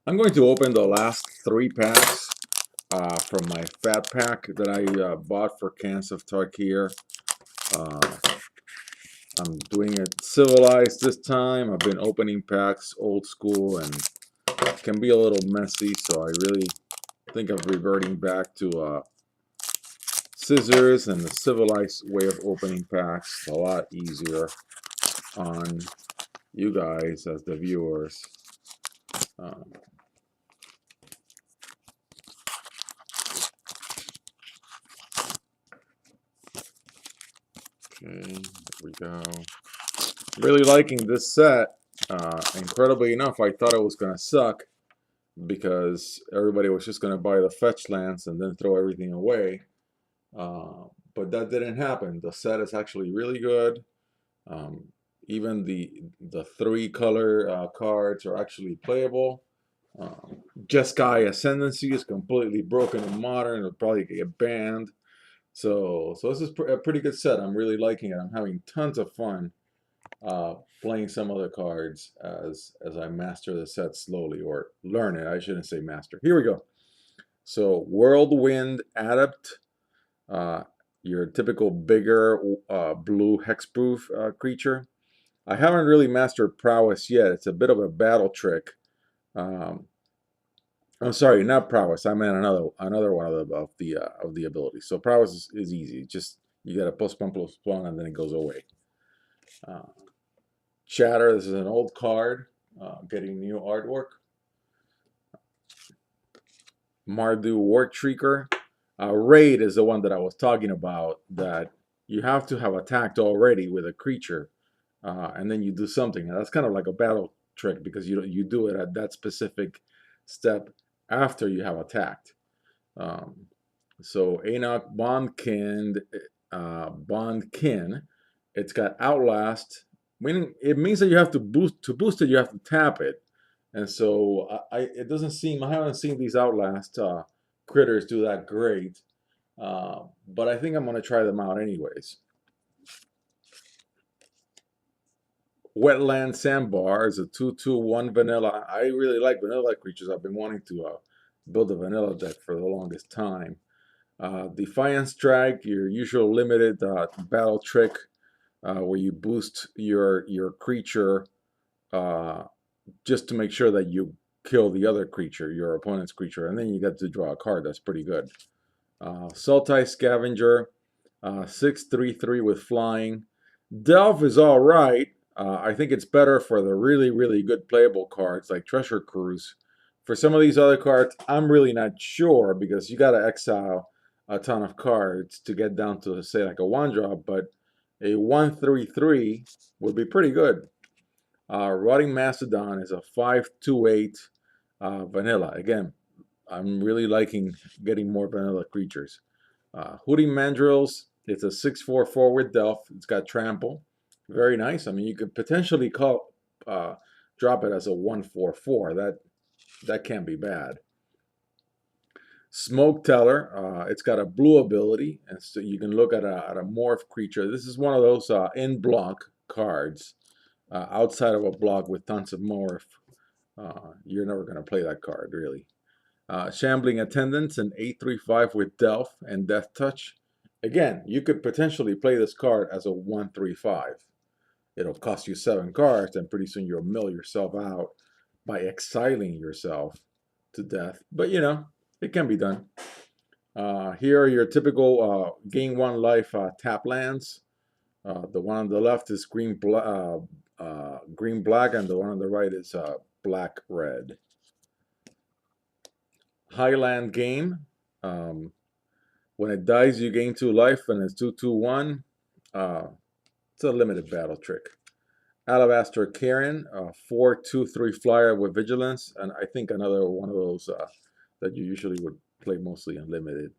I'm going to open the last 3 packs from my fat pack that I bought for cans of Tarkir. Uh, I'm doing it civilized this time. I've been opening packs old school and it can be a little messy, so I really think of reverting back to scissors and the civilized way of opening packs. It's a lot easier on you guys as the viewers. Um, okay, here we go. Really liking this set. Incredibly enough, I thought it was going to suck because everybody was just going to buy the fetch lands and then throw everything away. But that didn't happen. The set is actually really good. Um, Even the 3 color cards are actually playable. Jeskai Ascendancy is completely broken in Modern. It'll probably get banned. So this is a pretty good set. I'm really liking it. I'm having tons of fun playing some other cards as I master the set slowly, or learn it. I shouldn't say master. Here we go. So Whirlwind Adept, uh, your typical bigger blue hexproof creature. I haven't really mastered prowess yet. It's a bit of a battle trick. Um, I'm sorry, not prowess. I meant another one of the abilities. So prowess is easy. Just you get a +1/+1 and then it goes away. Uh, Shatter. This is an old card. Getting new artwork. Mardu War Shrieker. Raid is the one that I was talking about, that you have to have attacked already with a creature, and then you do something. And that's kind of like a battle trick because you do it at that specific step after you have attacked. Um, so Enoch Bondkin, it's got Outlast, meaning it means that you have to boost it. You have to tap it, and so it doesn't seem, I haven't seen these Outlast critters do that great, but I think I'm gonna try them out anyways. Wetland Sandbar is a 2/2/1 vanilla. I really like vanilla creatures. I've been wanting to build a vanilla deck for the longest time. Defiance Strike, your usual limited battle trick, where you boost your creature just to make sure that you kill the other creature, your opponent's creature, and then you get to draw a card. That's pretty good. Sultai Scavenger, 6/3/3 with flying. Delve is all right. I think it's better for the really good playable cards like Treasure Cruise. For some of these other cards, I'm really not sure because you got to exile a ton of cards to get down to, say, like a 1-drop, but a 1/3/3 would be pretty good. Rotting Mastodon is a 5/2/8 vanilla. Again, I'm really liking getting more vanilla creatures. Hooting Mandrills, it's a 6/4/4 with Delph. It's got Trample. Very nice. I mean, you could potentially drop it as a 1/4/4. That can't be bad. Smoke Teller, it's got a blue ability, and so you can look at a morph creature. This is one of those in block cards. Outside of a block with tons of morph, you're never going to play that card, really. Shambling Attendants, an 8/3/5 with Delph and Death Touch. Again, you could potentially play this card as a 1/3/5. It'll cost you 7 cards, and pretty soon you'll mill yourself out by exiling yourself to death. But it can be done. Here are your typical gain 1 life tap lands. The one on the left is green black, and the one on the right is black red. Highland Game. When it dies, you gain 2 life, and it's 2/2/1. It's a limited battle trick. Alabaster Karen, 4/2/3 flyer with vigilance, and I think another one of those that you usually would play mostly unlimited.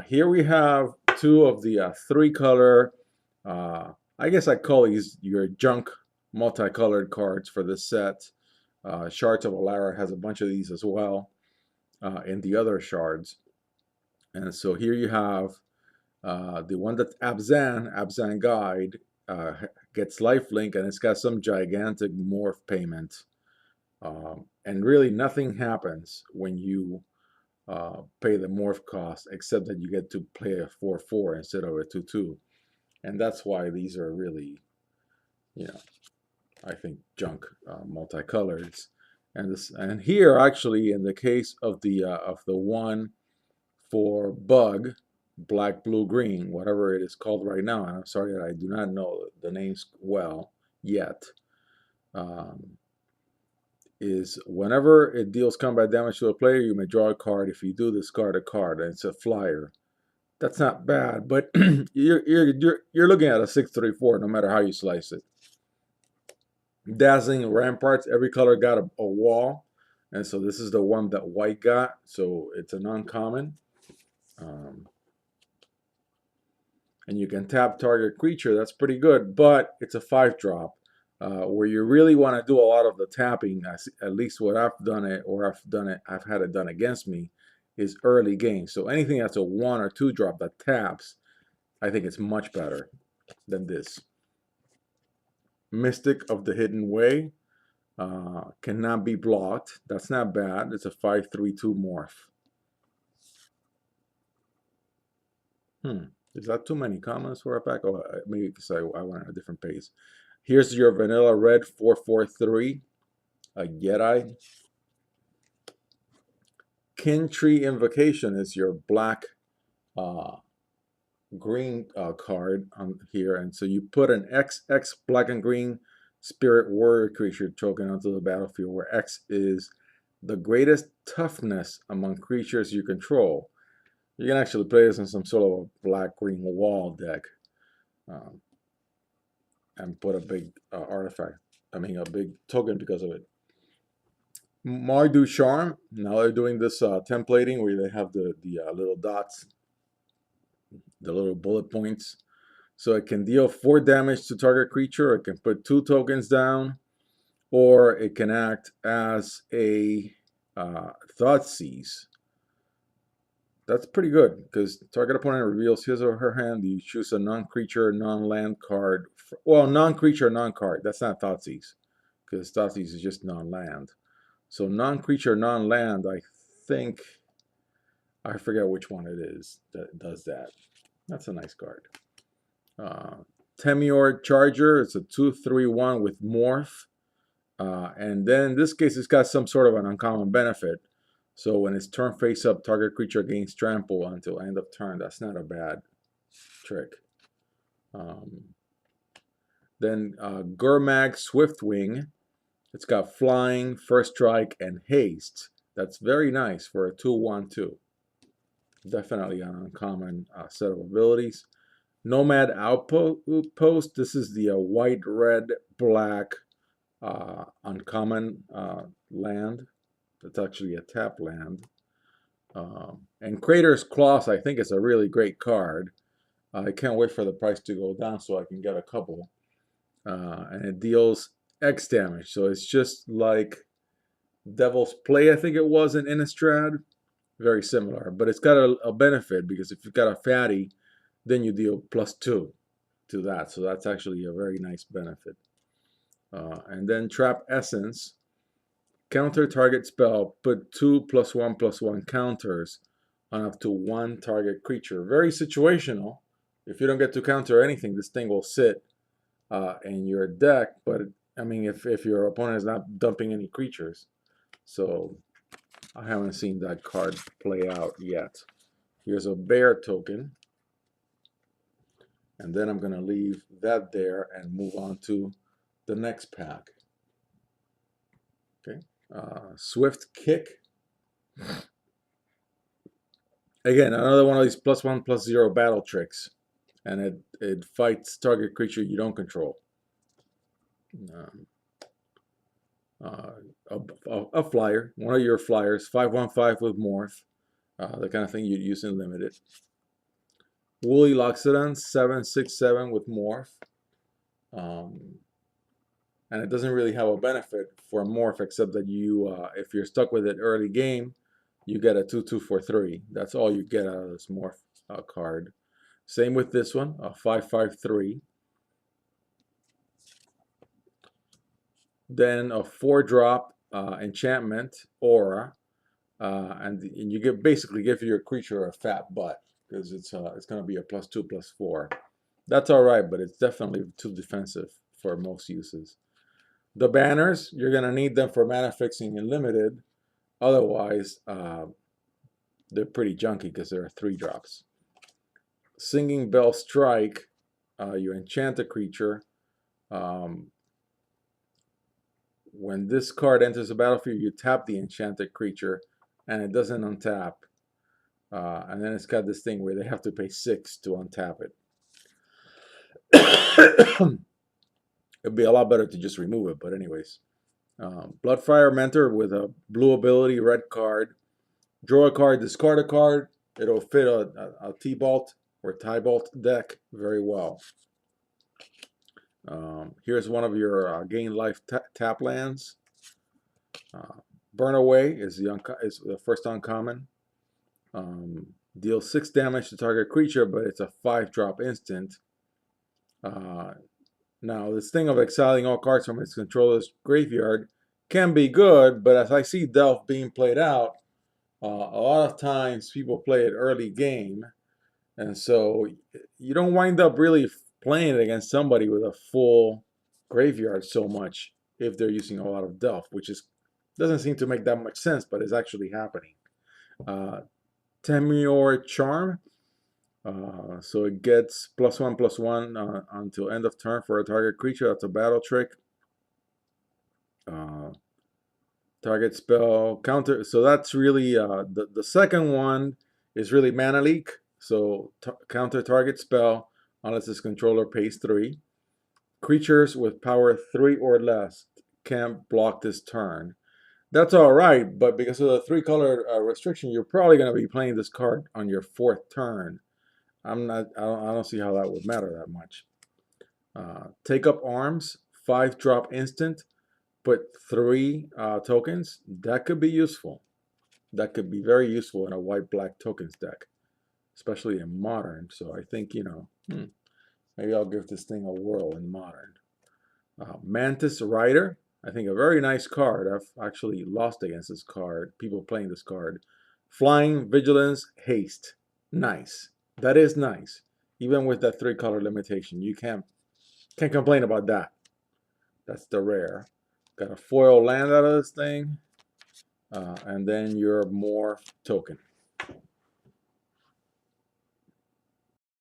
Here we have 2 of the 3-color. I guess I call these your junk multicolored cards for this set. Shards of Alara has a bunch of these as well in the other shards. And so here you have the one that Abzan Guide, gets lifelink, and it's got some gigantic morph payment. And really nothing happens when you pay the morph cost, except that you get to play a 4/4 instead of a 2/2. And that's why these are really, you know, I think junk multicolors. And here actually, in the case of the one for bug, black, blue, green, whatever it is called right now, and I'm sorry that I do not know the names well yet, um, is whenever it deals combat damage to a player, you may draw a card. If you do, discard a card, and it's a flyer. That's not bad, but you're looking at a 6/34 no matter how you slice it. Dazzling Ramparts, every color got a wall, and so this is the one that white got, so it's an uncommon. And you can tap target creature. That's pretty good, but it's a 5-drop. Where you really want to do a lot of the tapping, at least what I've done it, or I've had it done against me, is early game. So anything that's a 1 or 2 drop that taps, I think it's much better than this. Mystic of the Hidden Way cannot be blocked. That's not bad. It's a 5/3/2 morph. Is that too many comments for a pack? Oh, maybe because I went on a different page. Here's your vanilla red 4/4/3, a Jedi. Kin Tree Invocation is your black green card on here, and so you put an XX black and green spirit warrior creature token onto the battlefield, where X is the greatest toughness among creatures you control. You can actually play this in some sort of a black-green wall deck, and put a big artifact. I mean, a big token because of it. Mardu Charm. Now they're doing this templating where they have the little dots, the little bullet points. So it can deal 4 damage to target creature. It can put 2 tokens down, or it can act as a Thoughtseize. That's pretty good because target opponent reveals his or her hand. You choose a non-creature, non-land card. Well, non-creature, non-card. That's not Thoughtseize because Thoughtseize is just non-land. So non-creature, non-land, I think, I forget which one it is that does that. That's a nice card. Temior Charger, it's a 2/3/1 with Morph. And then in this case, it's got some sort of an uncommon benefit. So when it's turn face up, target creature gains trample until end of turn. That's not a bad trick. Then Gurmag Swiftwing. It's got flying, first strike, and haste. That's very nice for a 2/1/2. Definitely an uncommon set of abilities. Nomad Outpost. This is the white, red, black uncommon land. It's actually a tap land. And Crater's Claws, I think, is a really great card. I can't wait for the price to go down so I can get a couple. And it deals X damage. So it's just like Devil's Play, I think it was in Innistrad. Very similar. But it's got a benefit because if you've got a fatty, then you deal +2 to that. So that's actually a very nice benefit. And then Trap Essence. Counter target spell, put 2 +1/+1 counters on up to 1 target creature. Very situational. If you don't get to counter anything, this thing will sit in your deck. But I mean, if your opponent is not dumping any creatures. So I haven't seen that card play out yet. Here's a bear token. And then I'm going to leave that there and move on to the next pack. Okay. Swift Kick. Again, another one of these +1/+0 battle tricks. And it fights target creature you don't control. A flyer, one of your flyers, 5/1/5 with Morph. The kind of thing you'd use in Limited. Woolly Loxodon, 7/6/7 with Morph. And it doesn't really have a benefit for Morph except that you, if you're stuck with it early game, you get a 2/2/4/3. That's all you get out of this Morph card. Same with this one, a 5/5/3. Then a 4-drop enchantment, aura, and you basically give your creature a fat butt because it's going to be a +2/+4. That's all right, but it's definitely too defensive for most uses. The banners, you're going to need them for mana fixing and limited. Otherwise, they're pretty junky because they're 3-drops. Singing Bell Strike, you enchant a creature. When this card enters the battlefield, you tap the enchanted creature, and it doesn't untap. And then it's got this thing where they have to pay 6 to untap it. It'd be a lot better to just remove it, but anyways. Bloodfire Mentor with a blue ability, red card. Draw a card, discard a card. It'll fit a T-Bolt or Tie-Bolt deck very well. Here's one of your gain life tap lands. Burn Away is the first uncommon. Deals 6 damage to target creature, but it's a 5-drop instant. Now, this thing of exiling all cards from its controller's graveyard can be good, but as I see Delph being played out, a lot of times people play it early game, and so you don't wind up really playing it against somebody with a full graveyard so much if they're using a lot of Delph, which doesn't seem to make that much sense, but is actually happening. Temur Charm. So it gets +1/+1 until end of turn for a target creature. That's a battle trick. Target spell counter. So that's really the second one is really mana leak. So counter target spell unless its controller pays 3. Creatures with power 3 or less can't block this turn. That's all right, but because of the 3-color restriction, you're probably going to be playing this card on your 4th turn. I don't see how that would matter that much. Take Up Arms, 5-drop instant, put 3 tokens. That could be useful. That could be very useful in a white-black tokens deck, especially in Modern. So I think, maybe I'll give this thing a whirl in Modern. Mantis Rider, I think a very nice card. I've actually lost against this card, people playing this card. Flying, Vigilance, Haste. Nice. That is nice. Even with that 3-color limitation, you can't complain about that. That's the rare. Got a foil land out of this thing. And then your Morph token.